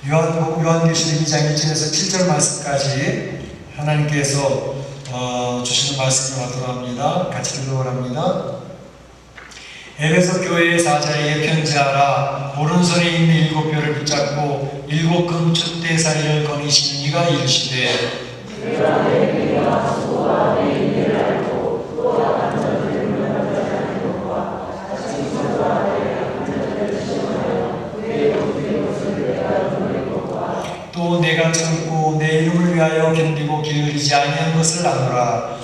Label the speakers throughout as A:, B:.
A: 요한계시록 2장 1절에서 7절 말씀까지 하나님께서 주시는 말씀을 하도록 합니다. 같이 읽도록 합니다. 에베소 교회의 사자에게 편지하라. 오른손에 있는 일곱 뼈를 붙잡고 일곱 금 촛대 사이를 거니시는 이가 이르시되 또 내가 참고 내 이름을 위하여 견디고 게으르지 아니한 것을 아노라.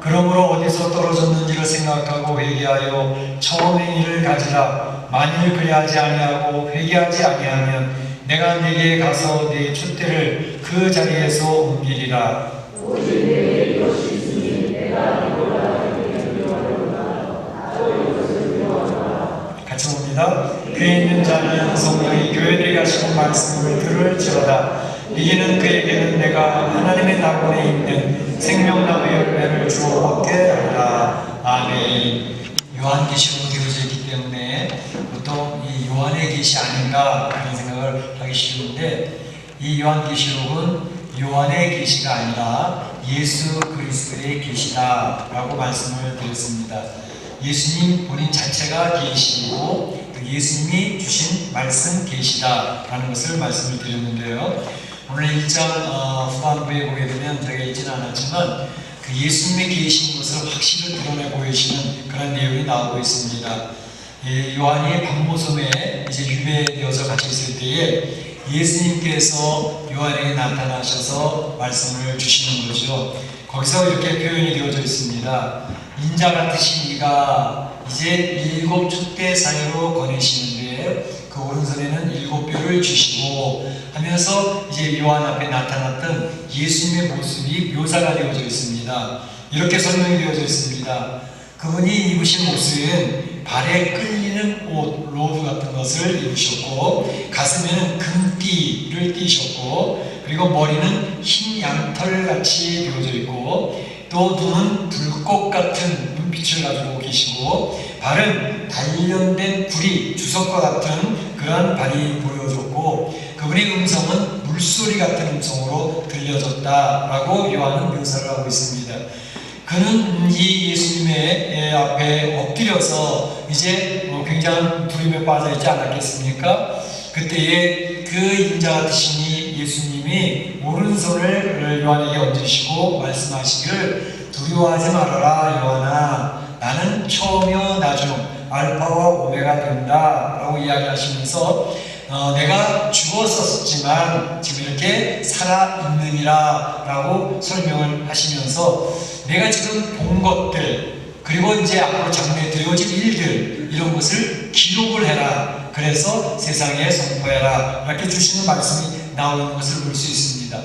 A: 그러므로 어디서 떨어졌는지를 생각하고 회개하여 처음의 일을 가지라. 만일 그리하지 아니하고 회개하지 아니하면 내가 네게 가서 네 촛대를 그 자리에서 옮기리라. 같이 봅니다. 그에 있는 자는 성령이 교회들에 가시는 말씀을 들을지어다. 이기는 그에게는 내가 하나님의 낙원에 있는 생명나무 열매를 주어 먹게 하리라. 아멘. 요한계시록으로 되어져 있기 때문에 보통 이 요한의 계시 아닌가 그런 생각을 하기 쉬운데, 이 요한계시록은 요한의 계시가 아니라 예수 그리스도의 계시다 라고 말씀을 드렸습니다. 예수님 본인 자체가 계시고 예수님이 주신 말씀 계시다 라는 것을 말씀을 드렸는데요, 오늘 1장 후반부에 보게 되면 제가 읽지는 않았지만 그 예수님의 계신 것을 확실히 드러내 보이시는 그런 내용이 나오고 있습니다. 요한이 박모섬에 이제 유배되어서 같이 있을 때에 예수님께서 요한에게 나타나셔서 말씀을 주시는 거죠. 거기서 이렇게 표현이 되어져 있습니다. 인자 같으신 이가 이제 일곱 촛대 사이로 거니시는데 그 오른손에는 일곱 뼈를 주시고 하면서 이제 요한 앞에 나타났던 예수님의 모습이 묘사가 되어져 있습니다. 이렇게 설명이 되어져 있습니다. 그분이 입으신 옷은 발에 끌리는 옷, 로드 같은 것을 입으셨고 가슴에는 금띠를 띠셨고 그리고 머리는 흰 양털같이 되어져 있고 또 눈은 불꽃 같은 눈빛을 가지고 계시고 발은 단련된 구리, 주석과 같은 그러한 발이 보여졌고 그분의 음성은 물소리 같은 음성으로 들려졌다라고 요한은 묘사를 하고 있습니다. 그는 이 예수님의 앞에 엎드려서 이제 굉장한 두림에 빠져 있지 않았겠습니까? 그때에 그 인자 같으신 이 예수님이 오른손을 요한에게 얹으시고 말씀하시기를 두려워하지 말아라 요한아, 나는 처음이요 나중 알파와 오메가 된다 라고 이야기하시면서 내가 죽었었지만 지금 이렇게 살아있느니라 라고 설명을 하시면서 내가 지금 본 것들 그리고 이제 앞으로 장래에 되어질 일들 이런 것을 기록을 해라, 그래서 세상에 선포해라 이렇게 주시는 말씀이 나오는 것을 볼 수 있습니다.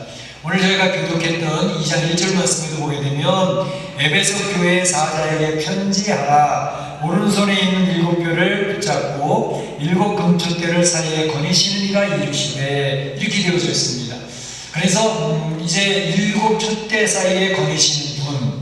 A: 오늘 저희가 교독했던 2장 1절 말씀에도 보게 되면 에베소 교회의 사자에게 편지하라. 오른손에 있는 일곱 뼈를 붙잡고 일곱 금촛대를 사이에 거니시는 이가 이르시되 이렇게 되어져 있습니다. 그래서 이제 일곱 촛대 사이에 거니시는 분,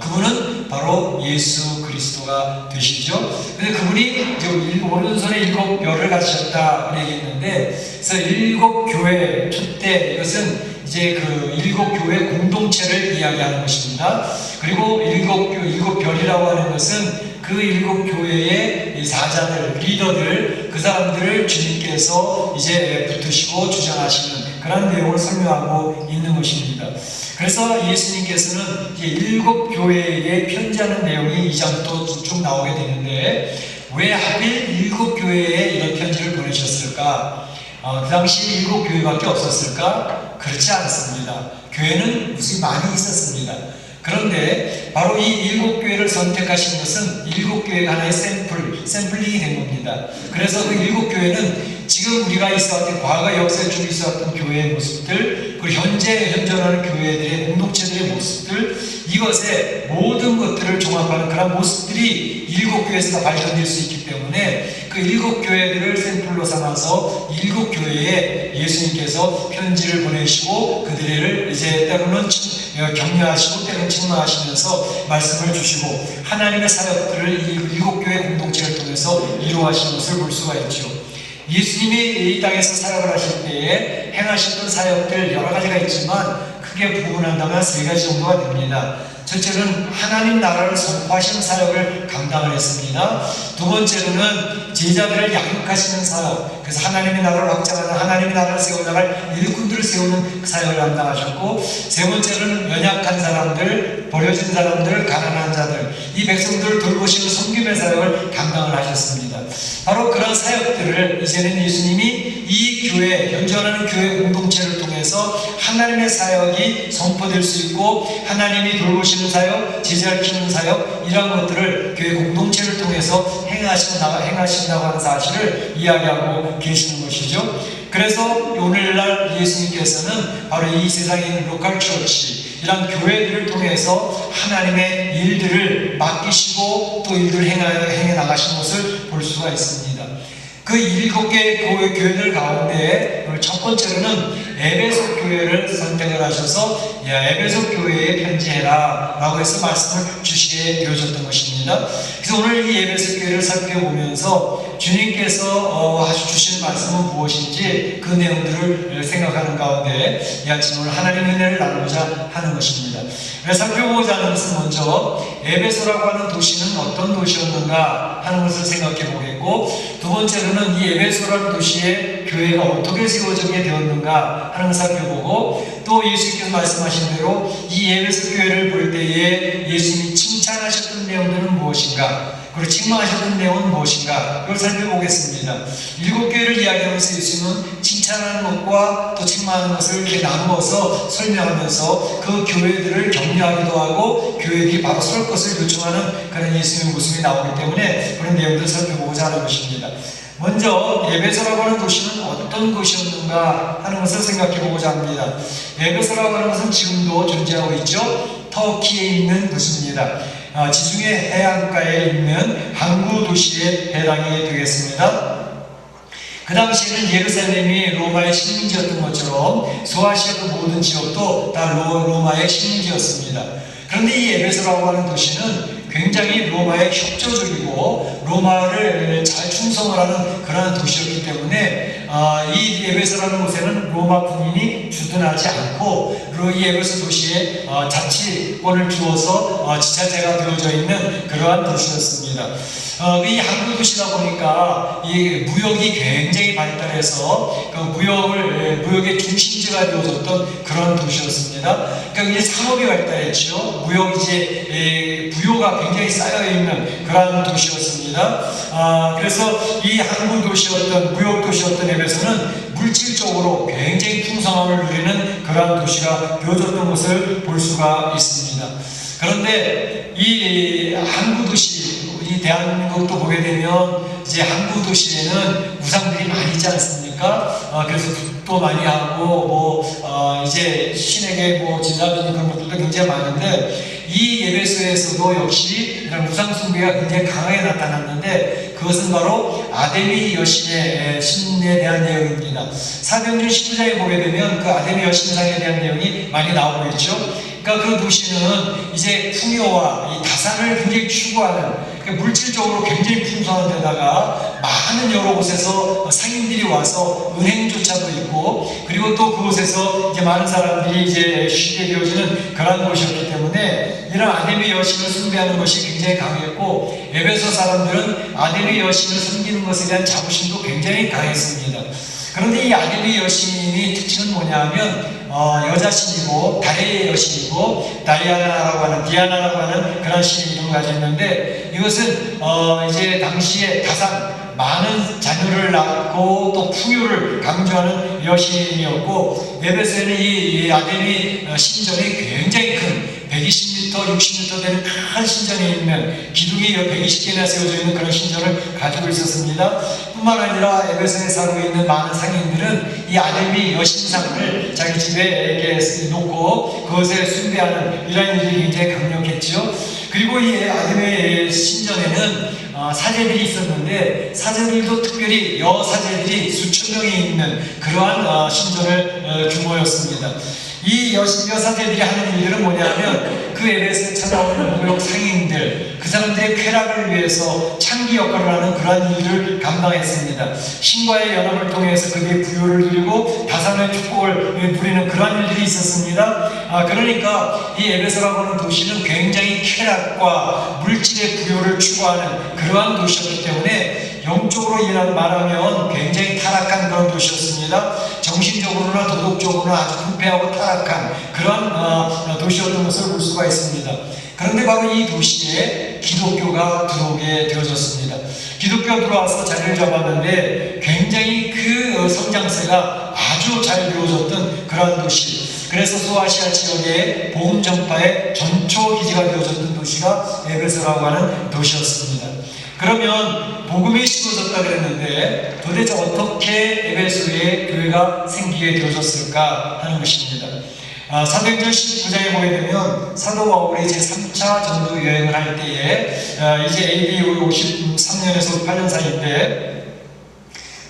A: 그분은 바로 예수 그리스도가 되시죠. 근데 그분이 이제 오른손에 일곱 뼈를 가지셨다 얘기했는데, 그래서 일곱 교회 촛대, 이것은 이제 그 일곱 교회 공동체를 이야기하는 것입니다. 그리고 일곱 별이라고 하는 것은 그 일곱 교회의 사자들, 리더들, 그 사람들을 주님께서 이제 붙으시고 주장하시는 그런 내용을 설명하고 있는 것입니다. 그래서 예수님께서는 이제 일곱 교회에게 편지하는 내용이 2장부터 쭉 나오게 되는데, 왜 하필 일곱 교회에 이런 편지를 보내셨을까? 그 당시 일곱 교회밖에 없었을까? 그렇지 않습니다. 교회는 무수히 많이 있었습니다. 그런데 바로 이 일곱 교회를 선택하신 것은 일곱 교회가 하나의 샘플링이 된 겁니다. 그래서 그 일곱 교회는 지금 우리가 있어왔던 과거 역사에 쭉 있어왔던 교회의 모습들, 그리고 현재 현존하는 교회들의 공동체들의 모습들, 이것의 모든 것들을 종합하는 그런 모습들이 일곱 교회에서 다 발견될 수 있기 때문에 그 일곱 교회들을 샘플로 삼아서 일곱 교회에 예수님께서 편지를 보내시고 그들을 이제 때로는 격려하시고 때로는 책망하시면서 말씀을 주시고 하나님의 사역들을 이 7교회 공동체를 통해서 이루어가시는 것을 볼 수가 있죠. 예수님이 이 땅에서 사역을 하실 때에 행하셨던 사역들 여러 가지가 있지만 크게 구분한다면 3가지 정도가 됩니다. 첫째는 하나님 나라를 선포하시는 사역을 감당을 했습니다. 두 번째로는 제자들을 양육하시는 사역, 그래서 하나님의 나라를 확장하는, 하나님의 나라를 세워나갈 일꾼들을 세우는 사역을 감당하셨고, 세 번째로는 연약한 사람들, 버려진 사람들, 가난한 자들, 이 백성들을 돌보시는 섬김의 사역을 감당을 하셨습니다. 바로 그런 사역들을 이제는 예수님이 이 교회, 현존하는 교회 공동체를 통해서 하나님의 사역이 선포될 수 있고 하나님이 돌보시는 사역, 제자를 키우는 사역, 이러한 것들을 교회 공동체를 통해서 행하신다고 하는 사실을 이야기하고 계시는 것이죠. 그래서 오늘날 예수님께서는 바로 이 세상에 있는 로컬 처치, 이런 교회들을 통해서 하나님의 일들을 맡기시고 또 일들을 행해 나가시는 것을 볼 수가 있습니다. 그 7개의 교회들 가운데 첫 번째로는 에베소 교회를 선택을 하셔서 에베소 교회에 편지해라 라고 해서 말씀을 주시게 되어졌던 것입니다. 그래서 오늘 이 에베소 교회를 살펴보면서 주님께서 주신 말씀은 무엇인지 그 내용들을 생각하는 가운데 이 아침 오늘 하나님의 은혜를 나누고자 하는 것입니다. 살펴보고자 하는 것은 먼저 에베소라고 하는 도시는 어떤 도시였는가 하는 것을 생각해 보겠고, 두 번째로는 이 에베소라는 도시에 교회가 어떻게 세워지게 되었는가 하는 것을 살펴보고, 또 예수님께서 말씀하신 대로 이 에베소 교회를 볼 때에 예수님이 칭찬하셨던 내용들은 무엇인가, 그리고 책망하셨던 내용은 무엇인가, 이걸 살펴보겠습니다. 7교회를 이야기하면서 예수님은 칭찬하는 것과 또 책망하는 것을 이렇게 나누어서 설명하면서 그 교회들을 격려하기도 하고 교회들이 바로 설 것을 요청하는 그런 예수님의 모습이 나오기 때문에 그런 내용들을 살펴보고자 하는 것입니다. 먼저 에베소라고 하는 도시는 어떤 곳이었는가 하는 것을 생각해 보고자 합니다. 에베소라고 하는 것은 지금도 존재하고 있죠. 터키에 있는 도시입니다. 지중해 해안가에 있는 항구 도시에 해당이 되겠습니다. 그 당시에는 예루살렘이 로마의 식민지였던 것처럼 소아시아의 모든 지역도 다 로마의 식민지였습니다. 그런데 이 에베소라고 하는 도시는 굉장히 로마에 협조적이고 로마를 잘 충성을 하는 그러한 도시였기 때문에 이 에베소라는 곳에는 로마 군인이 주둔하지 않고 이 에베소 도시에 자치권을 주어서 지자체가 되어져 있는 그러한 도시였습니다. 이 항구 도시다 보니까 이 무역이 굉장히 발달해서 그 무역의 중심지가 되어졌던 그런 도시였습니다. 그러니까 이제 산업이 발달했죠. 부요가 굉장히 쌓여 있는 그런 도시였습니다. 그래서 이 항구 도시였던 무역 도시였던 에베소는 물질적으로 굉장히 풍성함을 누리는 그러한 도시가 되어졌던 것을 볼 수가 있습니다. 그런데 이 항구 도시, 이 대한민국도 보게 되면 이제 항구 도시에는 우상들이 많이 있지 않습니까? 그래서 굿도 많이 하고 이제 신에게 진사드리는 그런 것들도 굉장히 많은데, 이 에베소에서도 역시 이런 우상 숭배가 굉장히 강하게 나타났는데 그것은 바로 아데미 여신의 신에 대한 내용입니다. 사도행전 19장에 보게 되면 그 아데미 여신상에 대한 내용이 많이 나오고 있죠. 그러니까 그 도시는 이제 풍요와 이 다산을 굉장히 추구하는, 물질적으로 굉장히 풍성한 데다가 많은 여러 곳에서 상인들이 와서 은행조차도 있고, 그리고 또 그곳에서 이제 많은 사람들이 이제 쉬게 되어지는 그런 곳이었기 때문에 이런 아데미 여신을 숭배하는 것이 굉장히 강했고, 에베소 사람들은 아데미 여신을 섬기는 것에 대한 자부심도 굉장히 강했습니다. 그런데 이 아데미 여신의 특징은 뭐냐 하면 여자신이고 달의 여신이고 다이아나라고 하는, 디아나라고 하는 그런 신의 이름을 가지고 있는데, 이것은 이제 당시에 다산, 많은 자녀를 낳고 또 풍요를 강조하는 여신이었고, 에베소에는 이 아데미 신전이 굉장히 큰 120m, 60m 되는 큰 신전이 있는, 기둥이 120개나 세워져 있는 그런 신전을 가지고 있었습니다. 뿐만 아니라 에베소에 살고 있는 많은 상인들은 이 아데미 여신상을 자기 집에 이렇게 놓고 그것에 숭배하는 이런 일이 굉장히 강력했죠. 그리고 이 아데미 신전에는 사제들이 있었는데, 사제들도 특별히 여사제들이 수천 명이 있는 그러한 신전을 규모였습니다. 이 여사제들이 하는 일들은 뭐냐면 그 에베소에 찾아오는 무역 상인들, 그 사람들의 쾌락을 위해서 창기 역할을 하는 그러한 일을 감당했습니다. 신과의 연합을 통해서 그들의 부요를 누리고 다산의 축복을 누리는 그러한 일들이 있었습니다. 그러니까 이 에베소라고 하는 도시는 굉장히 쾌락과 물질의 부요를 추구하는 그러한 도시였기 때문에 영적으로 말하면 굉장히 타락한 그런 도시였습니다. 정신적으로나 도덕적으로나 아주 불패하고 타락한 그런 도시였던 것을 볼 수가 있습니다. 그런데 바로 이 도시에 기독교가 들어오게 되어졌습니다. 기독교가 들어와서 자리를 잡았는데 굉장히 그 성장세가 아주 잘 되어졌던 그런 도시, 그래서 소아시아 지역의 복음 전파의 전초 기지가 되어졌던 도시가 에베소라고 하는 도시였습니다. 그러면 복음이 심어졌다 그랬는데 도대체 어떻게 에베소에 교회가 생기게 되어졌을까 하는 것입니다. 사도행전 19장에 보게 되면 사도 바울이 제3차 전도 여행을 할 때에 이제 AD 53년에서 8년 사이인데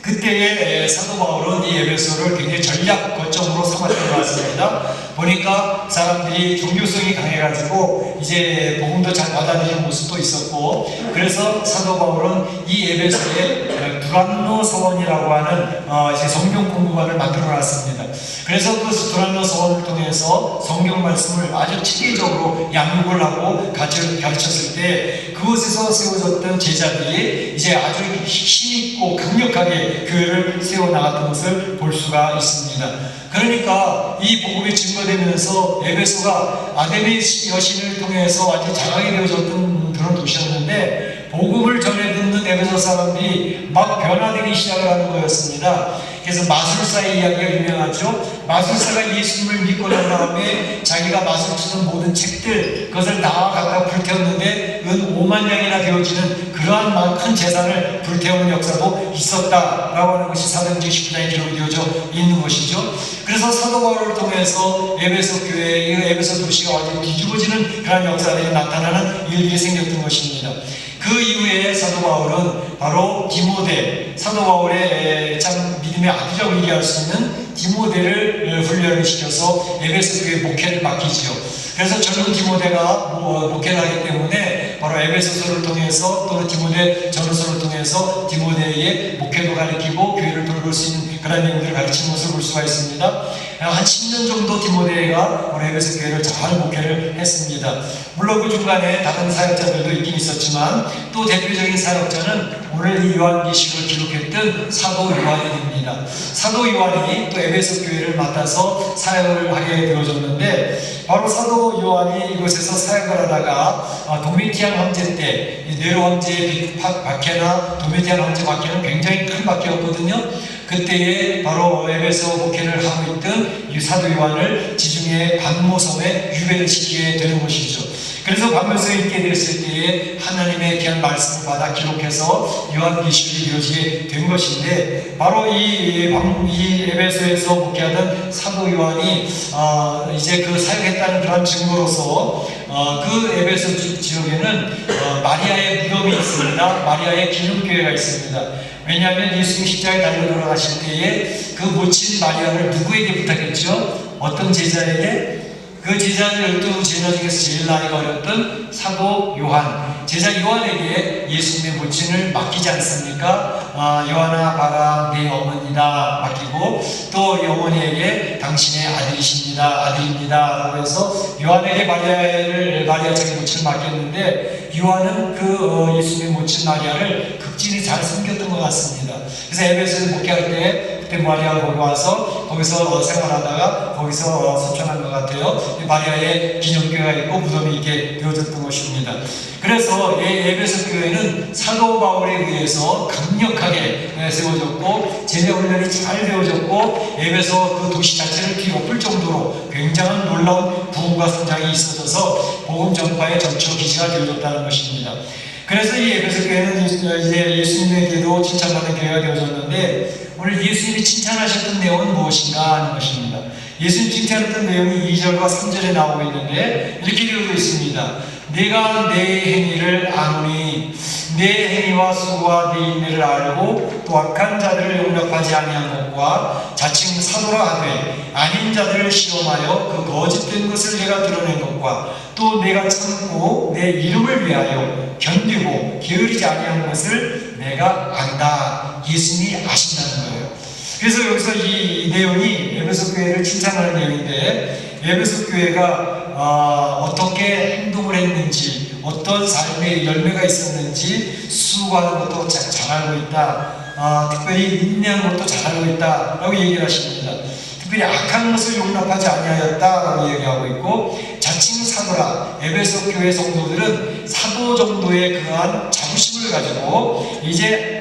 A: 그때에 사도 바울은 이 에베소를 굉장히 전략 거점으로 삼았던 것 같습니다. 보니까 사람들이 종교성이 강해가지고 이제 복음도 잘 받아들이는 모습도 있었고, 그래서 사도 바울은 이 에베소에 두란노 서원이라고 하는 이제 성경 공부관을 만들어놨습니다. 그래서 그 두란노 서원을 통해서 성경 말씀을 아주 체계적으로 양육을 하고 가르쳤을 때 그곳에서 세워졌던 제자들이 이제 아주 힘있고 강력하게 교회를 세워나갔던 것을 볼 수가 있습니다. 그러니까 이 복음이 증거되면서 에베소가 아데미 여신을 통해서 아주 장하게 되어졌던 그런 도시였는데 복음을 전해 듣는 에베소 사람들이 막 변화되기 시작을 하는 거였습니다. 그래서 마술사의 이야기가 유명하죠. 마술사가 예수님을 믿고 난 다음에 자기가 마술 치는 모든 책들 그것을 다 갖다 불태웠는데 은 5만 양이나 되어지는 그러한 큰 재산을 불태우는 역사도 있었다라고 하는 것이 사도행전 19장에 기록이 되어져 있는 것이죠. 그래서 사도 바울을 통해서 에베소 교회, 이 에베소 도시가 완전히 뒤집어지는 그런 역사들이 나타나는 일들이 생겼던 것입니다. 그 이후에 사도 바울은 바로 디모데, 사도 바울의 참 믿음의 아들이라고 얘기할 수 있는 디모데를 훈련을 시켜서 에베소 교회 목회를 맡기지요. 그래서 젊은 디모데가 목회를 하기 때문에 바로 에베소서를 통해서 또는 디모데 전서를 통해서 디모데의 목회도 가르치고 교회를 돌볼 수 있는 그런 내용들을 가르치는 것을 볼 수가 있습니다. 한 10년 정도 디모데가 우리 에베소 교회를 잘 목회를 했습니다. 물론 그 중간에 다른 사역자들도 있긴 있었지만 또 대표적인 사역자는 오늘 이 요한계시록을 기록했던 사도 요한입니다. 사도 요한이 또 에베소 교회를 맡아서 사역을 하게 되어졌는데 바로 사도 요한이 이곳에서 사역을 하다가 도미티안 황제 때 네로 황제의 박해나 도미티안 황제 박해는 굉장히 큰 박해였거든요. 그때에 바로 에베소 목회를 하고 있던 이 사도 요한을 지중해 반모섬에 유배를 시키게 되는 것이죠. 그래서 반모섬에 있게 됐을 때에 하나님의 귀한 말씀을 받아 기록해서 요한계시록이 이루어지게 된 것인데 바로 이 에베소에서 목회하던 사도 요한이 이제 그 사역했다는 그런 증거로서 그 에베소 지역에는 마리아의 무덤이 있습니다. 마리아의 기념교회가 있습니다. 왜냐하면 예수님 십자가에 달려 돌아가실 때에 그 모친 마리아를 누구에게 부탁했죠? 어떤 제자에게? 그 제자는 12제자 중에서 제일 나이가 어렸던 사도 요한, 제자 요한에게 예수님의 모친을 맡기지 않습니까? 요한아 봐라 내 어머니다 맡기고 또 이 어머니에게 당신의 아들입니다 라고 해서 요한에게 마리아 자기 모친을 맡겼는데 요한은 그 예수님의 모친 마리아를 극진히 잘 섬겼던 것 같습니다. 그래서 에베소에 목회할 때 그때 마리아가 거기 와서 거기서 생활하다가 거기서 소천한 것 같아요. 마리아의 기념교회가 있고 무덤이 있게 되어졌던 것입니다. 그래서 이 에베소 교회는 사도 바울에 의해서 강력하게 세워졌고 제자 훈련이 잘 되어졌고 에베소 그 도시 자체를 뒤엎을 정도로 굉장한 놀라운 부흥과 성장이 있어져서 복음 전파의 전초 기지가 되어졌다는 것입니다. 그래서 이 에베소 교회는 이제 예수님에게도 칭찬받는 교회가 되어졌는데 오늘 예수님이 칭찬하셨던 내용은 무엇인가 하는 것입니다. 예수님 칭찬했던 내용이 2절과 3절에 나오고 있는데 이렇게 되어 있습니다. 내가 내 행위를 아노니 내 행위와 수고와 내 인내를 알고 또 악한 자들을 용납하지 아니한 것과 자칭 사도라 하되 아닌 자들을 시험하여 그 거짓된 것을 내가 드러낸 것과 또 내가 참고 내 이름을 위하여 견디고 게으르지 아니한 것을 내가 안다. 예수님이 아신다는 거예요. 그래서 여기서 이 내용이 에베소 교회를 칭찬하는 내용인데, 에베소 교회가 어떻게 행동을 했는지, 어떤 삶의 열매가 있었는지 수고하는 것도 잘 알고 있다. 특별히 인내하는 것도 잘 알고 있다라고 얘기를 하십니다. 특별히 악한 것을 용납하지 아니하였다라고 얘기하고 있고, 자칭 사도라, 에베소 교회 성도들은 사도 정도의 그러한 자부심을 가지고 이제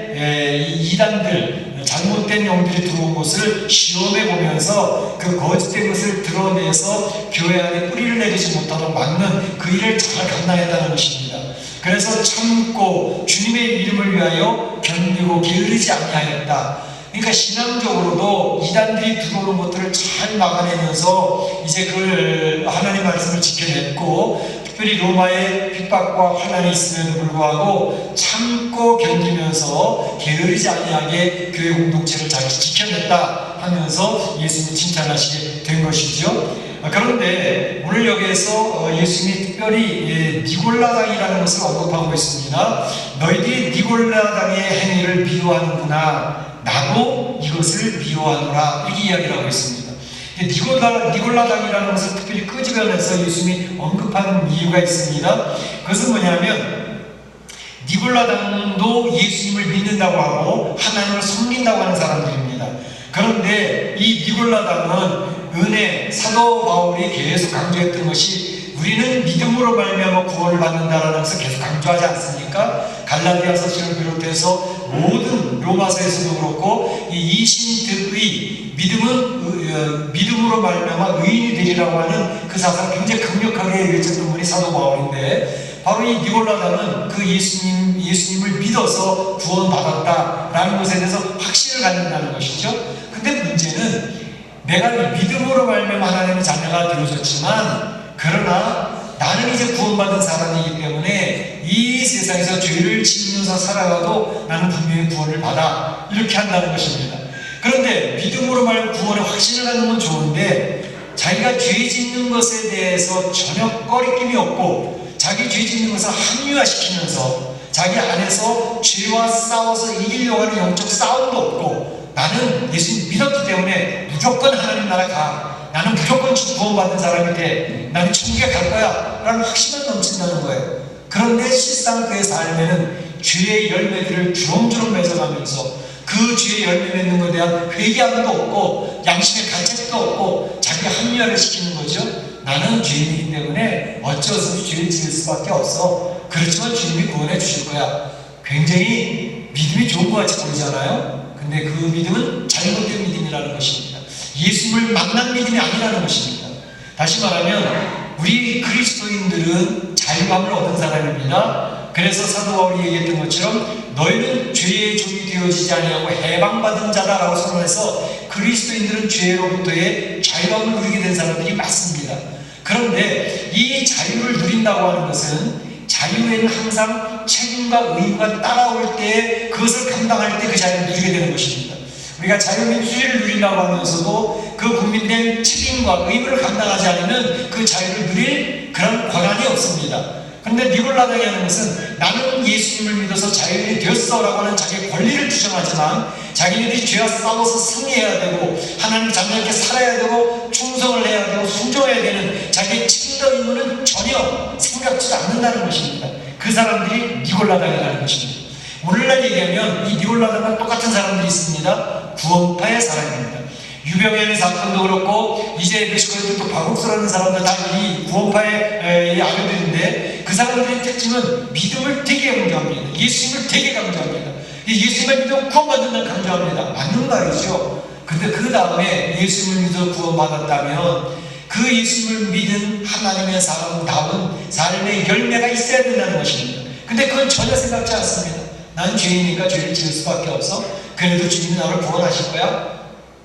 A: 이단들, 잘못된 영들이 들어온 것을 시험해 보면서 그 거짓된 것을 드러내서 교회 안에 뿌리를 내리지 못하도록 막는 그 일을 잘 감당했다는 것입니다. 그래서 참고 주님의 이름을 위하여 견디고 게으르지 아니하였다. 그러니까 신앙적으로도 이단들이 들어오는 것들을 잘 막아내면서 이제 그걸 하나님 말씀을 지켜냈고, 특별히 로마의 핍박과 환난이 있음에도 불구하고 참고 견디면서 게으르지 아니하게 교회 공동체를 잘 지켜냈다 하면서 예수님을 칭찬하시게 된 것이죠. 그런데 오늘 여기에서 예수님이 특별히 니골라당이라는 것을 언급하고 있습니다. 너희들이 니골라당의 행위를 미워하는구나. 나도 이것을 미워하노라. 이렇게 이야기를 하고 있습니다. 니골라당이라는 것을 특별히 끄집어내서 예수님이 언급하는 이유가 있습니다. 그것은 뭐냐면, 니골라당도 예수님을 믿는다고 하고 하나님을 섬긴다고 하는 사람들입니다. 그런데 이 니골라당은 은혜, 사도 바울이 계속 강조했던 것이 우리는 믿음으로 말미암아 구원을 받는다라는 것을 계속 강조하지 않습니까? 갈라디아서를 비롯해서 모든 로마서에서도 그렇고 이 이신득의 믿음은 믿음으로 말미암아 의인이 되리라고 하는 그 사상 굉장히 강력하게 외쳤던 분이 사도 바울인데, 바로 이 니골라당은 그 예수님을 믿어서 구원받았다라는 것에 대해서 확신을 갖는다는 것이죠. 근데 문제는 내가 믿음으로 말미암아 하나님의 자녀가 되어졌지만, 그러나 나는 이제 구원받은 사람이기 때문에 이 세상에서 죄를 지으면서 살아가도 나는 분명히 구원을 받아, 이렇게 한다는 것입니다. 그런데 믿음으로 말하면 구원의 확신을 갖는 건 좋은데, 자기가 죄 짓는 것에 대해서 전혀 꺼리낌이 없고 자기 죄 짓는 것을 합리화시키면서 자기 안에서 죄와 싸워서 이기려고 하는 영적 싸움도 없고, 나는 예수님 믿었기 때문에 무조건 하나님 나라 가, 나는 무조건 구원받은 사람이 돼, 나는 천국에 갈 거야 라는 확신을 넘친다는 거예요. 그런데 실상 그의 삶에는 죄의 열매들을 주렁주렁 맺어가면서 그 죄의 열매 맺는 것에 대한 회개함도 없고 양심의 가책도 없고 자기가 합리화를 시키는 거죠. 나는 죄인이기 때문에 어쩔 수 없이 죄를 지을 수밖에 없어. 그렇지만 주님이 구원해 주실 거야. 굉장히 믿음이 좋은 것 같이 보이잖아요. 근데 그 믿음은 잘못된 믿음이라는 것입니다. 예수님을 만난 믿음이 아니라는 것입니다. 다시 말하면 우리 그리스도인들은 자유함을 얻은 사람입니다. 그래서 사도 바울이 얘기했던 것처럼 너희는 죄의 종이 되어지지 아니하고 해방받은 자다라고 선언해서 그리스도인들은 죄로부터의 자유함을 누리게 된 사람들이 맞습니다. 그런데 이 자유를 누린다고 하는 것은 자유에는 항상 책임과 의무가 따라올 때, 그것을 감당할 때 그 자유를 누리게 되는 것입니다. 우리가 자유민주주의를 누린다고 하면서도 그 국민된 책임과 의무를 감당하지 않으면 그 자유를 누릴 그런 권한이 없습니다. 그런데 니골라당이 하는 것은 나는 예수님을 믿어서 자유인이 되었어 라고 하는 자기의 권리를 주장하지만, 자기네들이 죄와 싸워서 승리해야 되고 하나님 자녀에게 살아야 되고 충성을 해야 되고 순종해야 되는 자기의 책임과 의무는 전혀 생각지도 않는다는 것입니다. 그 사람들이 니골라당이라는 것입니다. 오늘날 얘기하면 이 니골라당과 똑같은 사람들이 있습니다. 구원파의 사람입니다. 유병현의 사건도 그렇고 이제 멕시코에도 또 바국스라는 사람들 다 이 구원파의 아들들인데, 그 사람들의 특징은 믿음을 되게 강조합니다. 예수님을 되게 강조합니다. 예수님을 믿으면 구원받는다는 강조합니다. 맞는 말이죠. 근데 그 다음에 예수님을 믿어 구원받았다면 그 예수님을 믿은 하나님의 사람다운 삶의 열매가 있어야 된다는 것입니다. 근데 그건 전혀 생각지 않습니다. 난 죄이니까 죄를 지을 수밖에 없어. 그래도 주님이 나를 구원하실 거야?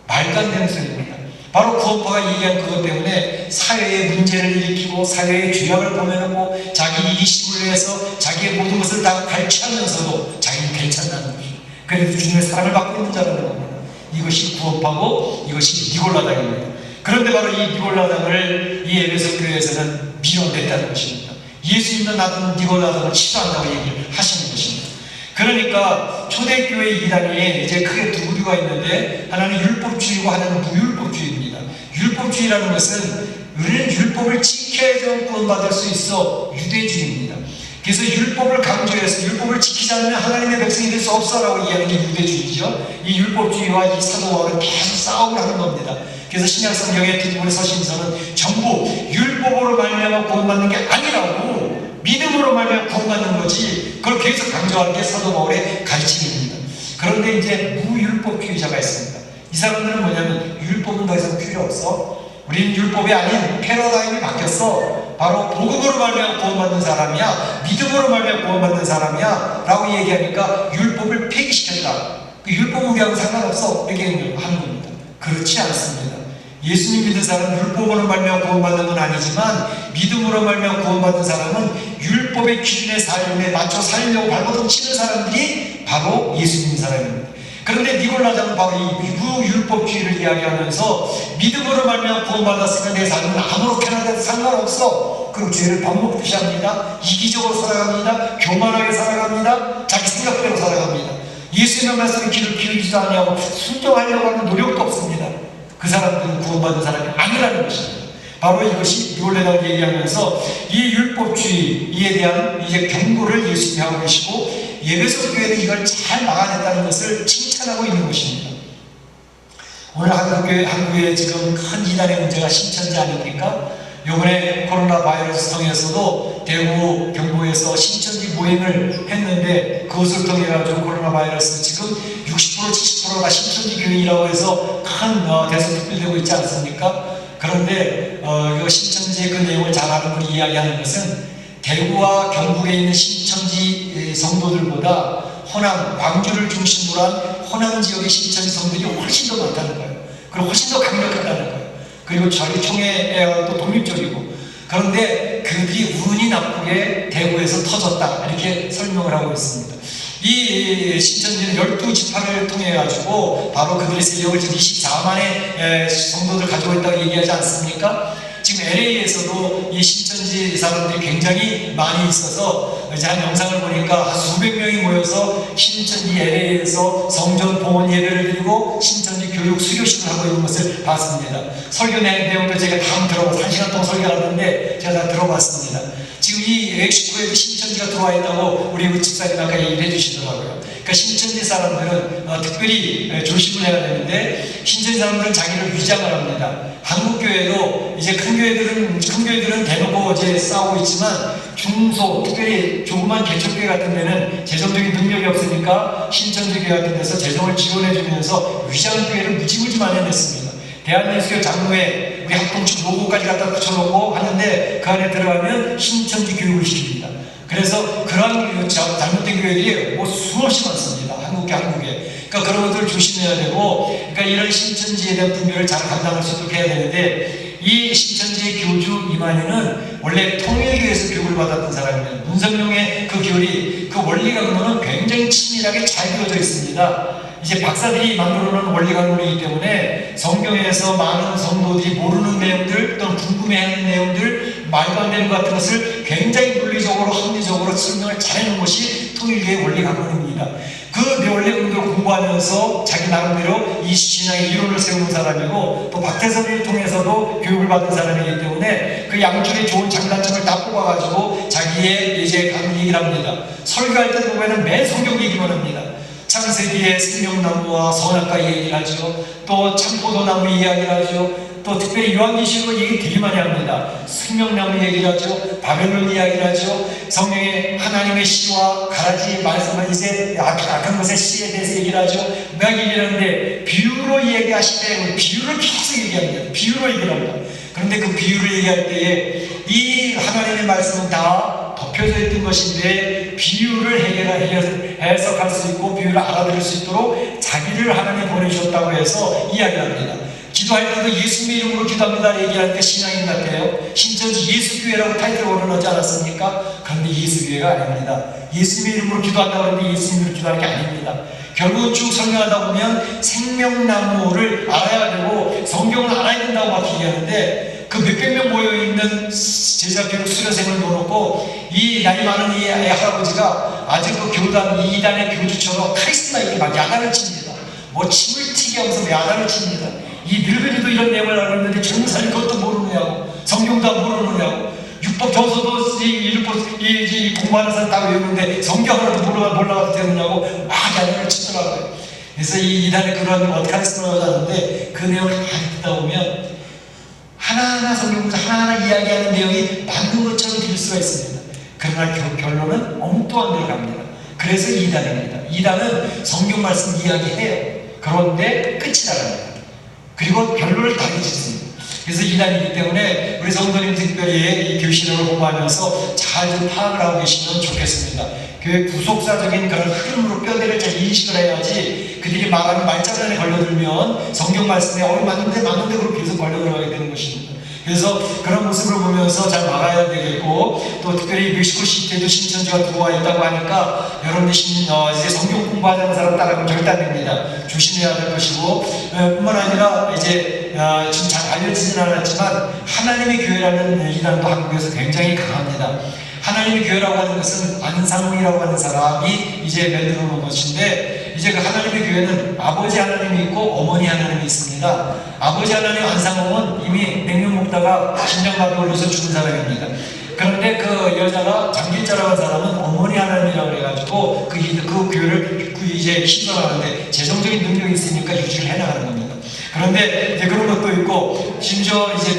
A: 말도 안 되는 소리입니다. 바로 구원파가 얘기한 그것 때문에 사회의 문제를 일으키고 사회의 죄악을 범해놓고 자기 이기심을 위해서 자기의 모든 것을 다 갈취하면서도 자기는 괜찮다는 것이죠. 그래서 주님의 사랑을 받고 있는 자라는 겁니다. 이것이 구원파고 이것이 니골라당입니다. 그런데 바로 이 니골라당을 이 에베소 교회에서는 밀어냈다는 것입니다. 예수님도 나도 니골라당을 싫어한다고 얘기를 하시는 것입니다. 그러니까 초대교회 이단이 이제 크게 두 부류가 있는데, 하나는 율법주의고 하나는 무율법주의입니다. 율법주의라는 것은 우리는 율법을 지켜야지 구원받을 수 있어 유대주의입니다. 그래서 율법을 강조해서 율법을 지키지 않으면 하나님의 백성이 될 수 없어라고 이야기하는 게 유대주의죠. 이 율법주의와 이 사도 바울은 계속 싸움을 하는 겁니다. 그래서 신약성경의 뒷부분의 서신서는 전부 율법으로 말미암아 구원받는 게 아니라고 믿음으로 말미암아 구원받는 거지, 그걸 계속 강조하는 게 사도 바울의 가르침입니다. 그런데 이제 무율법주의자가 있습니다. 이 사람들은 뭐냐면 율법은 더 이상 필요 없어. 우리는 율법이 아닌 패러다임이 바뀌었어. 바로 복음으로 말미암아 구원받는 사람이야, 믿음으로 말미암아 구원받는 사람이야 라고 얘기하니까 율법을 폐기시켰다. 그 율법 우리하고 상관없어 이렇게 하는 겁니다. 그렇지 않습니다. 예수님 믿는 사람은 율법으로 말미암아 구원받는 건 아니지만 믿음으로 말미암아 구원받는 사람은 율법의 기준에 삶에 맞춰 살려고 발버둥 치는 사람들이 바로 예수 믿는 사람입니다. 그런데 니골라당은 바로 이 무율법주의를 이야기하면서 믿음으로 말미암아 구원받았으면 내 삶은 아무렇게나 돼도 상관없어. 그리고 죄를 밥 먹듯이 합니다. 이기적으로 살아갑니다. 교만하게 살아갑니다. 자기 생각대로 살아갑니다. 예수님의 말씀에 귀를 기울이지도 않냐고 순종하려고 하는 노력도 없습니다. 그 사람들은 구원받은 사람이 아니라는 것입니다. 바로 이것이 니골라당을 얘기하면서 이 율법주의에 대한 이제 경고를 예수님이 하고 계시고, 에베소 교회는 이걸 잘 막아냈다는 것을 칭찬하고 있는 것입니다. 오늘 한국에 지금 큰 이단의 문제가 신천지 아닙니까? 이번에 코로나 바이러스 통해서도 대구 경북에서 신천지 모임을 했는데, 그것을 통해 가지고 코로나 바이러스 지금 60% 70%가 신천지 교인이라고 해서 큰 대서특필되고 있지 않습니까? 그런데 이거 신천지의 그 내용을 잘 아는 분이 이야기하는 것은 대구와 경북에 있는 신천지 성도들보다 호남, 광주를 중심으로 한 호남 지역의 신천지 성도들이 훨씬 더 많다는 거예요. 그리고 훨씬 더 강력하다는 거예요. 그리고 저희 총회도 독립적이고. 그런데 그들이 운이 나쁘게 대구에서 터졌다 이렇게 설명을 하고 있습니다. 이 신천지는 12지파를 통해 가지고 바로 그들의 세력을 지금 24만의 성도들 가지고 있다고 얘기하지 않습니까? 지금 LA에서도 이 신천지 사람들이 굉장히 많이 있어서 이제 한 영상을 보니까 한 수백 명이 모여서 신천지 LA에서 성전 봉헌 예배를 드리고 신천지 교육 수료식을 하고 있는 것을 봤습니다. 설교 내용도 제가 다 들어봤어요. 1시간 동안 설교하는데 제가 다 들어봤습니다. 지금 이 멕시코에도 신천지가 들어와 있다고 우리 집사님 아까 얘기를 해주시더라고요. 그러니까 신천지 사람들은 특별히 조심을 해야 되는데, 신천지 사람들은 자기를 위장을 합니다. 한국교회도 이제 큰 교회들은 대놓고 이제 싸우고 있지만, 중소, 특별히 조그만 개척교회 같은 데는 재정적인 능력이 없으니까 신천지 교회 같은 데서 재정을 지원해주면서 위장교회를 무지무지 마련했습니다. 대한예수교 장로회 우리 합동측 로고까지 갖다 붙여놓고 하는데, 그 안에 들어가면 신천지 교육을 시킵니다. 그래서 그런 잘못된 교회들이 수없이 많습니다. 한국에. 그러니까 그런 것들을 조심해야 되고, 그러니까 이런 신천지에 대한 분별을 잘 감당할 수 있도록 해야 되는데, 이 신천지의 교주 이만희는 원래 통일교에서 교육을 받았던 사람입니다. 문성룡의 그 교리, 그 원리 강론은 굉장히 치밀하게 잘 그려져 있습니다. 이제 박사들이 만들어 놓은 원리 강론이기 때문에 성경에서 많은 성도들이 모르는 내용들 또는 궁금해하는 내용들, 말도 안 되는 것 같은 것을 굉장히 논리적으로 합리적으로 설명을 잘 해놓은 것이 통일교의 원리 강론입니다. 그 원리 강론을 공부하면서 자기 나름대로 이 신앙의 이론을 세우는 사람이고, 또 박태선을 통해서도 교육을 받은 사람이기 때문에 그 양쪽의 좋은 장단점을 다 뽑아가지고 자기의 이제 강의 얘기를 합니다. 설교할 때 보면은 매 성경 얘기만 합니다. 창세기의 생명나무와 선악과 얘기를 하죠. 또 참포도나무 이야기를 하죠. 또 특별히 요한계시록을 얘기 되게 많이 합니다. 생명나무 얘기를 하죠. 바벨론 이야기를 하죠. 성경에 하나님의 씨와 가라지 말씀을 이제 악한 것의 씨에 대해서 얘기를 하죠. 막 얘기를 하는데 비유로 얘기하실 때 비유를 계속 얘기합니다. 비유로 얘기를 합니다. 그런데 그 비유를 얘기할 때에 이 하나님의 말씀은 다 덮여져 있던 것인데, 비유를 해석할 수 있고 비유를 알아들을 수 있도록 자기를 하나님 보내주셨다고 해서 이야기합니다. 기도할 때도 예수님의 이름으로 기도합니다 얘기하니까 신앙인 같아요. 신천지 예수교회라고 타이틀을 올려놓지 않았습니까? 그런데 예수교회가 아닙니다. 예수님의 이름으로 기도한다고 하는데 예수님 이름으로 기도하는 게 아닙니다. 결국은 쭉 설명하다 보면 생명나무를 알아야 되고 성경을 알아야 된다고 막 얘기하는데 그 몇백 명 모여있는 제자교육 수료생을 놓고 이 나이 많은 이 할아버지가 아주 그 교단 이단의 교주처럼 카리스마 있게 막 야단을 칩니다. 뭐 침을 튀게 하면서 야단을 칩니다. 이 늙은이도 이런 내용을 알고 있는데 젊은 사람이 그것도 모르느냐고, 성경도 모르느냐고, 율법 정서도 이 공부하는 사람 다 외우는데 성경 하나도 몰라도 되느냐고 막 야단을 치더라고요. 그래서 이 이단의 그런 카리스마가 나는데 그 내용을 다 듣다 보면 하나하나 성경에서 하나하나 이야기하는 내용이 맞는 것처럼 들릴 수가 있습니다. 그러나 결론은 엉뚱한 데로 갑니다. 그래서 이단입니다. 이단은 성경 말씀 이야기해요. 그런데 끝이 나갑니다. 그리고 결론을 다르게 짓습니다. 그래서 이단이기 때문에 우리 성도님 특별히 이 교실을 공부하면서 잘 좀 파악을 하고 계시면 좋겠습니다. 교회 구속사적인 그런 흐름으로 뼈대를 잘 인식을 해야지 그들이 말하는 말장난에 걸려들면 성경 말씀에 맞는데 그렇게 계속 걸려들어가게 되는 것입니다. 그래서 그런 모습을 보면서 잘 막아야 되겠고, 또 특별히 멕시코시티에도 신천지가 들어와 있다고 하니까 여러분들 이제 성경 공부하자는 사람 따라가면 절대 안 됩니다. 조심해야 될 것이고, 뿐만 아니라 이제 지금 잘 알려지진 않았지만 하나님의 교회라는 이단도 한국에서 굉장히 강합니다. 하나님의 교회라고 하는 것은 안상홍이라고 하는 사람이 이제 만들어 놓은 것인데, 이제 그 하나님의 교회는 아버지 하나님이 있고 어머니 하나님이 있습니다. 아버지 하나님 안상홍은 이미 냉면 먹다가 심장마비 올려서 죽은 사람입니다. 그런데 그 여자가 장길자라고 하는 사람은 어머니 하나님이라고 해가지고 그 교회를 이제 시전하는데 재정적인 능력이 있으니까 유지를 해나가는 겁니다. 그런데 이제 그런 것도 있고, 심지어 이제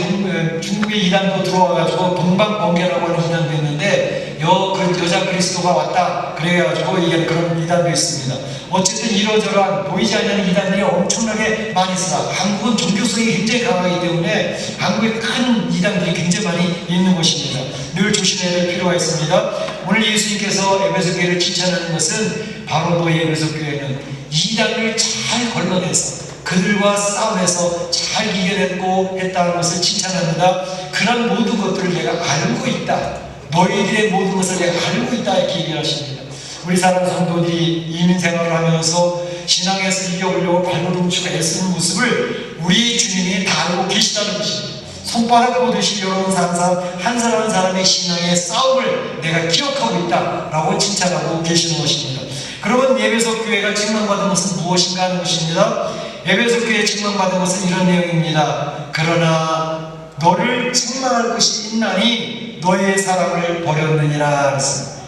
A: 중국의 이단도 들어와가지고 동방번개라고 하는 이단도 있는데, 그 여자 그리스도가 왔다 그래가지고 이게 그런 이단도 있습니다. 어쨌든 이러저러한 보이지 않는 이단들이 엄청나게 많이 있습니다. 한국은 종교성이 굉장히 강하기 때문에 한국에 큰 이단들이 굉장히 많이 있는 것입니다. 늘 조심해야 될 필요가 있습니다. 오늘 예수님께서 에베소 교회를 칭찬하는 것은 바로 너희 에베소 교회는 이단을 잘 걸러내서 그들과 싸움에서 잘 이겨냈고 했다는 것을 칭찬합니다. 그런 모든 것들을 내가 알고 있다. 너희들의 모든 것을 내가 알고 있다 이렇게 얘기를 하십니다. 우리 사랑 성도들이 이민 생활을 하면서 신앙에서 이겨보려고 발버둥 치고 애쓰는 모습을 우리 주님이 다 알고 계시다는 것입니다. 손바닥 보듯이 여러분 한 사람 한 사람의 신앙의 싸움을 내가 기억하고 있다라고 칭찬하고 계시는 것입니다. 그러면 에베소 교회가 칭찬받은 것은 무엇인가 하는 것입니다. 에베소 교회에 칭찬받은 것은 이런 내용입니다. 그러나 너를 책망할 것이 있나니 너의 사랑을 버렸느니라 그랬습니다.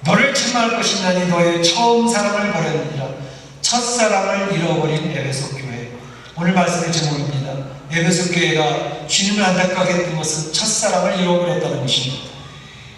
A: 너를 책망할 것이 있나니 너의 처음 사랑을 버렸느니라. 첫사랑을 잃어버린 에베소 교회. 오늘 말씀의 제목입니다. 에베소 교회가 주님을 안타깝게 했던 것은 첫사랑을 잃어버렸다는 것입니다.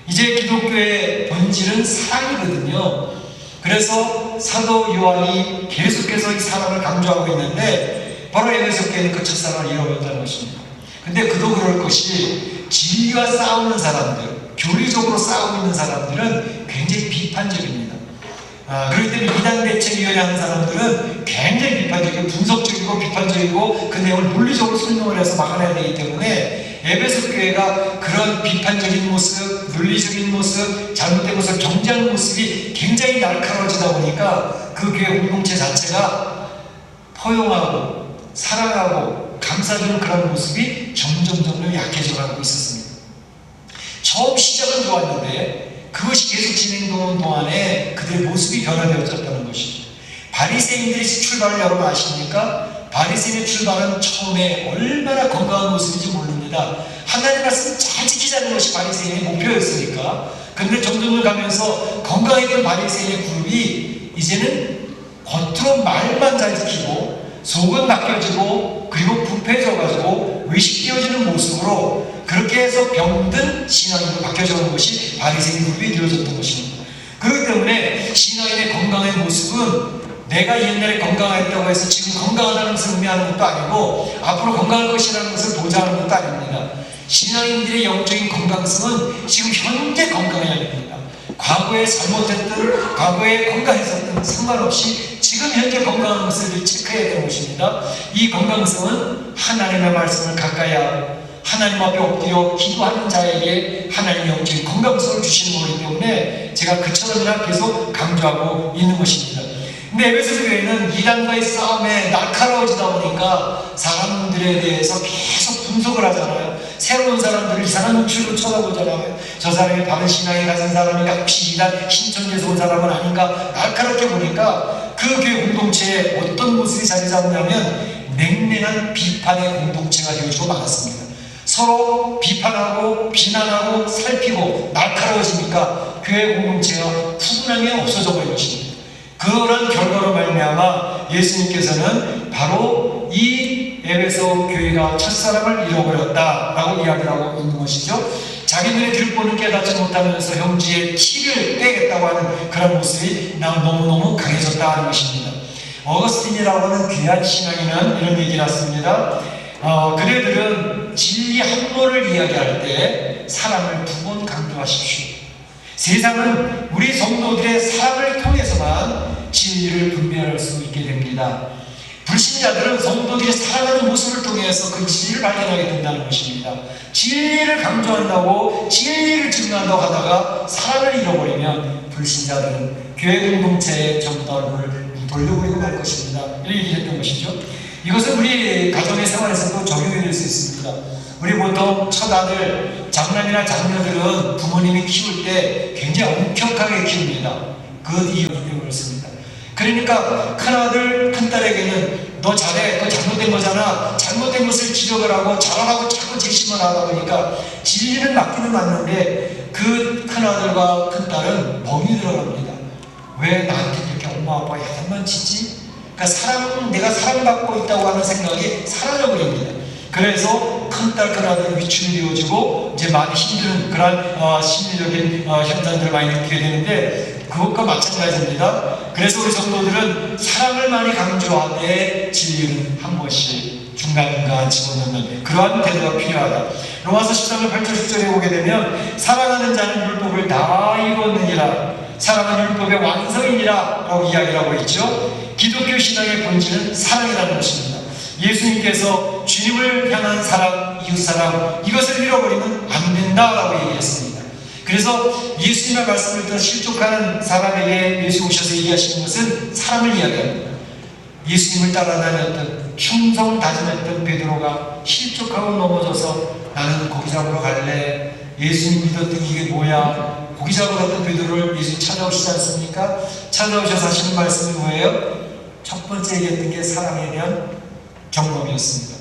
A: 이제 기독교의 본질은 사랑이거든요. 그래서 사도 요한이 계속해서 이 사랑을 강조하고 있는데, 바로 에베소 교회는 그 첫사랑을 잃어버렸다는 것입니다. 근데 그도 그럴 것이 진리와 싸우는 사람들, 교리적으로 싸우고 있는 사람들은 굉장히 비판적입니다. 그렇기 때문에 이단 대책위원회 하는 사람들은 굉장히 비판적이고 분석적이고 비판적이고 그 내용을 논리적으로 설명을 해서 막아내야 되기 때문에 에베소 교회가 그런 비판적인 모습, 논리적인 모습, 잘못된 모습, 정죄하는 모습이 굉장히 날카로워지다 보니까 그 교회 공동체 자체가 포용하고 사랑하고 감싸주는 그런 모습이 점점 약해져가고 있었습니다. 처음 시작은 좋았는데 그것이 계속 진행되는 동안에 그들의 모습이 변화되어졌다는 것이죠. 바리새인들의 출발을 여러분 아십니까? 바리새인의 출발은 처음에 얼마나 건강한 모습인지 모릅니다. 하나님의 말씀 잘 지키자는 것이 바리새인의 목표였으니까. 그런데 점점 가면서 건강했던 바리새인의 그룹이 이제는 겉으로 말만 잘 지키고 속은 맡겨지고 그리고 부패져가지고 의식되어지는 모습으로 그렇게 해서 병든 신앙인으로 바뀌어져가는 것이 바리새인 그룹이 이루어졌던 것입니다. 그렇기 때문에 신앙인의 건강의 모습은 내가 옛날에 건강했다고 해서 지금 건강하다는 것을 의미하는 것도 아니고 앞으로 건강할 것이라는 것을 보장하는 것도 아닙니다. 신앙인들의 영적인 건강성은 지금 현재 건강해야 됩니다. 과거에 잘못했든 과거에 건강했었든 상관없이 지금 현재 건강한 것을 체크해야 되는 것입니다. 이 건강성은 하나님의 말씀을 가까이 하고 하나님 앞에 엎드려 기도하는 자에게 하나님의 영적인 건강성을 주시는 거기 때문에 제가 그처럼이나 계속 강조하고 있는 것입니다. 근데 에베소 교회는 이단과의 싸움에 날카로워지다 보니까 사람들에 대해서 계속 분석을 하잖아요. 새로운 사람들을 이상한 눈치로 쳐다보잖아요. 저 사람이 바른 신앙이 가진 사람인가, 혹시 이단 신천지에서 온 사람은 아닌가, 날카롭게 보니까 그 교회 공동체에 어떤 모습이 자리 잡냐면 냉랭한 비판의 공동체가 되어지고 말았습니다. 서로 비판하고 비난하고 살피고 날카로워지니까 교회 공동체가 푸근함이 없어져 버린 것입니다. 그런 결과로 말미암아 예수님께서는 바로 이 에베소 교회가 첫사랑을 잃어버렸다라고 이야기를 하고 있는 것이죠. 자기 눈에 들보는 깨닫지 못하면서 형제의 티를 빼겠다고 하는 그런 모습이 너무너무 강해졌다 하는 것입니다. 어거스틴이라고 하는 귀한 신앙인은 이런 얘기를 했습니다. 그대들은 진리 한 번을 이야기할 때 사랑을 두 번 강조하십시오. 세상은 우리 성도들의 사랑을 통해서만 진리를 분별할 수 있게 됩니다. 불신자들은 성도들이 사랑하는 모습을 통해서 그 진리를 발견하게 된다는 것입니다. 진리를 강조한다고 진리를 증거한다고 하다가 사랑을 잃어버리면 불신자들은 교회 공동체에 전부 다 얼굴을 돌려버리고 말 것입니다. 이렇게 얘기했던 것이죠. 이것은 우리 가정의 생활에서도 적용이 될 수 있습니다. 우리 보통 첫아들, 장남이나 장녀들은 부모님이 키울 때 굉장히 엄격하게 키웁니다. 그 이유는 그렇습니다. 그러니까 큰아들, 큰딸에게는 너 잘해, 그거 잘못된 거잖아, 잘못된 것을 지적을 하고 잘하라고 자꾸 제시만 하다 보니까 진리는 맞기는 맞는데 그 큰아들과 큰딸은 멍이 들어갑니다. 왜 나한테 이렇게 엄마 아빠가 야단만 치지? 그러니까 내가 사랑받고 있다고 하는 생각이 사라져버립니다. 그래서 큰딸 큰아들은 위축이 되어지고 이제 많이 힘든 그런 심리적인 현상들을 많이 느끼게 되는데 그것과 마찬가지입니다. 그래서 우리 성도들은 사랑을 많이 강조하되 진리는 한 번씩 중간중간 집어넣는 그러한 태도가 필요하다. 로마서 13장 8절 10절에 보게 되면 사랑하는 자는 율법을 다 이뤘느니라, 사랑은 율법의 완성이니라 라고 이야기를 하고 있죠. 기독교 신앙의 본질은 사랑이라는 것입니다. 예수님께서 주님을 향한 사랑, 이웃사랑, 이것을 잃어버리면 안 된다라고 얘기했습니다. 그래서 예수님의 말씀을 듣는 실족하는 사람에게 예수 오셔서 얘기하시는 것은 사랑을 이야기합니다. 예수님을 따라다녔던 충성 다짐했던 베드로가 실족하고 넘어져서 나는 고기 잡으러 갈래, 예수님 믿었던 이게 뭐야, 고기 잡으러 갔던 베드로를 예수님 찾아오시지 않습니까? 찾아오셔서 하시는 말씀이 뭐예요? 첫 번째 얘기했던 게 사랑에 대한 경험이었습니다.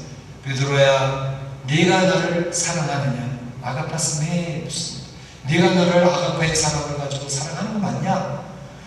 A: 베드로야, 네가 나를 사랑하느냐? 아가파스메, 네가 나를 아가파의 사랑을 가지고 사랑하는 거 맞냐?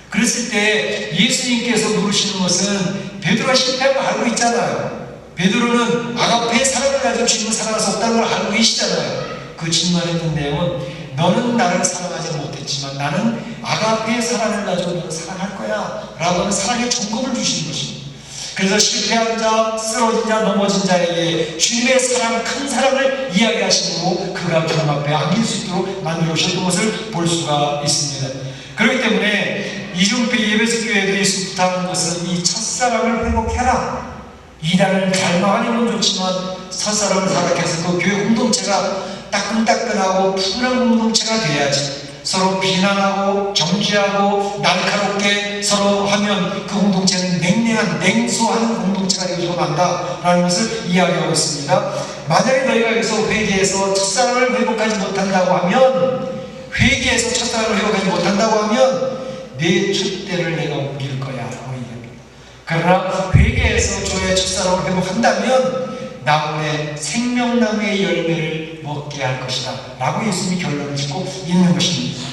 A: 그랬을 때 예수님께서 물으시는 것은 베드로가 실패한 걸 알고 있잖아요. 베드로는 아가파의 사랑을 가지고 주님을 사랑할 수 없다는 걸 알고 계시잖아요. 그 질문했던 내용은 너는 나를 사랑하지 못했지만 나는 아가페의 사랑을 가지고 너를 사랑할 거야 라고 하는 사랑의 점검을 주시는 것입니다. 그래서 실패한 자, 쓰러진 자, 넘어진 자에게 주님의 사랑, 큰 사랑을 이야기하시고 그가 주님 앞에 안길 수 있도록 만들어 오셨던 것을 볼 수가 있습니다. 그렇기 때문에 이중필 예배소 교회들이 부탁하는 것은 이 첫사랑을 회복해라. 이단을 갈망하는 건 좋지만 첫사랑을 사랑해서 그 교회 공동체가 따끈따끈하고 푸른 공동체가 돼야지. 서로 비난하고 정죄하고 날카롭게 서로 하면 그 공동체는 냉랭한 냉소하는 공동체가 되어지고 만다라는 것을 이야기하고 있습니다. 만약에 너희가 여기서 회개해서 첫사랑을 회복하지 못한다고 하면, 회개해서 첫사랑을 회복하지 못한다고 하면 내 촛대를 내가 옮길 거야 라고 이야기합니다. 그러나 회개해서 저의 첫사랑을 회복한다면 나무의 생명나무의 열매를 먹게 할 것이다 라고 예수님이 결론을 짓고 있는 것입니다.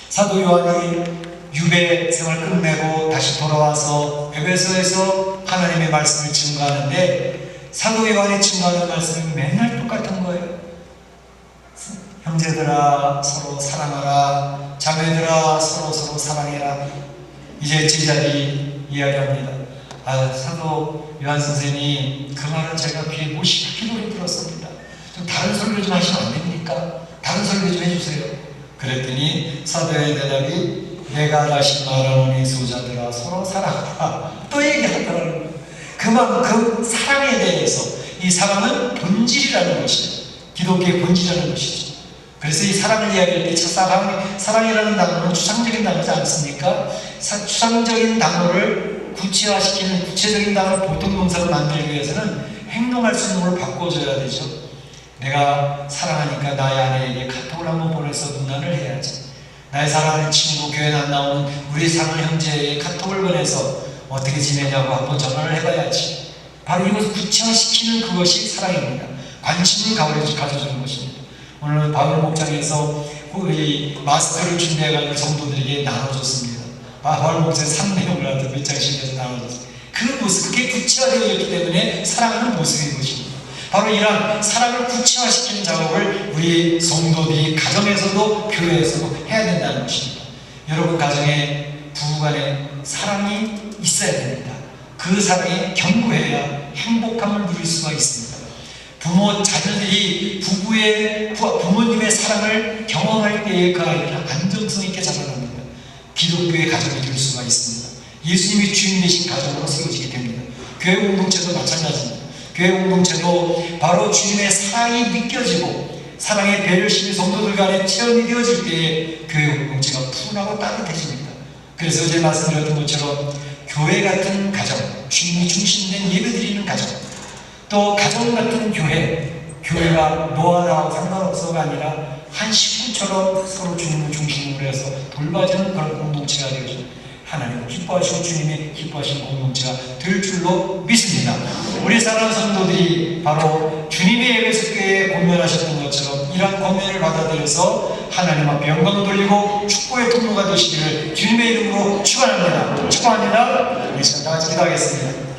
A: 사도 요한이 유배 생활 끝내고 다시 돌아와서 에베소에서 하나님의 말씀을 증거하는데 사도 요한이 증거하는 말씀은 맨날 똑같은 거예요. 형제들아 서로 사랑하라, 자매들아 서로 사랑해라. 이제 제자들이 이야기합니다. 사도 요한 선생님, 그 말은 제가 귀에 못이 기도를 들었습니다. 좀 다른 설교 좀 하시면 안 됩니까? 다른 설교 좀 해주세요. 그랬더니 사도의 대답이 내가 다시 말하노니 소자들아 서로 사랑하라 또 얘기하더라는 거예요. 그만큼 사랑에 대해서 이 사랑은 본질이라는 것이에요. 기독교의 본질이라는 것이죠. 그래서 이 사랑을 이야기할 때 사랑이라는 단어는 추상적인 단어지 않습니까? 추상적인 단어를 구체화시키는 구체적인 단어 보통 동사를 만들기 위해서는 행동할 수 있는 걸 바꿔줘야 되죠. 내가 사랑하니까 나의 아내에게 카톡을 한번 보내서 문안을 해야지. 나의 사랑하는 친구, 교회 안 나오는 우리 사랑하는 형제에게 카톡을 보내서 어떻게 지내냐고 한번 전화를 해봐야지. 바로 이것을 구체화시키는 그것이 사랑입니다. 관심을 가져주는 것입니다. 오늘 바울 목장에서 우리 마스크를 준비해가지고 성도들에게 나눠줬습니다. 바울 목장에 3내용을 하여튼 몇 장씩 해서 나눠줬습니다. 그 모습, 그게 구체화되어졌기 때문에 사랑하는 모습인 것입니다. 바로 이러한 사랑을 구체화시키는 작업을 우리 성도들이 가정에서도 교회에서도 해야 된다는 것입니다. 여러분 가정에 부부간에 사랑이 있어야 됩니다. 그 사랑이 견고해야 행복함을 누릴 수가 있습니다. 자녀들이 부모님의 사랑을 경험할 때에 그 아이를 안정성 있게 자라납니다. 기독교의 가정이 될 수가 있습니다. 예수님이 주인 되신 가정으로 세워지게 됩니다. 교회 공동체도 마찬가지입니다. 교회 공동체도 바로 주님의 사랑이 느껴지고 사랑의 배려심이 성도들 간에 체험이 되어질 때에 교회 공동체가 푸근하고 따뜻해집니다. 그래서 어제 말씀드렸던 것처럼 교회 같은 가정, 주님이 중심된 예배드리는 가정, 또 가정 같은 교회가 너와 나와 상관없어가 아니라 한 식구처럼 서로 주님을 중심으로 해서 돌봐주는 그런 공동체가 되어서 하나님을 기뻐하시고 주님이 기뻐하시는 공동체가 될 줄로 믿습니다. 우리 사랑하는 성도들이 바로 주님의 예배석교에 공면하셨던 것처럼 이러한 공면을 받아들여서 하나님 앞에 영광 돌리고 축복의 통로가 되시기를 주님의 이름으로 축원합니다. 축복합니다. 우리 시간 다 같이 기도하겠습니다.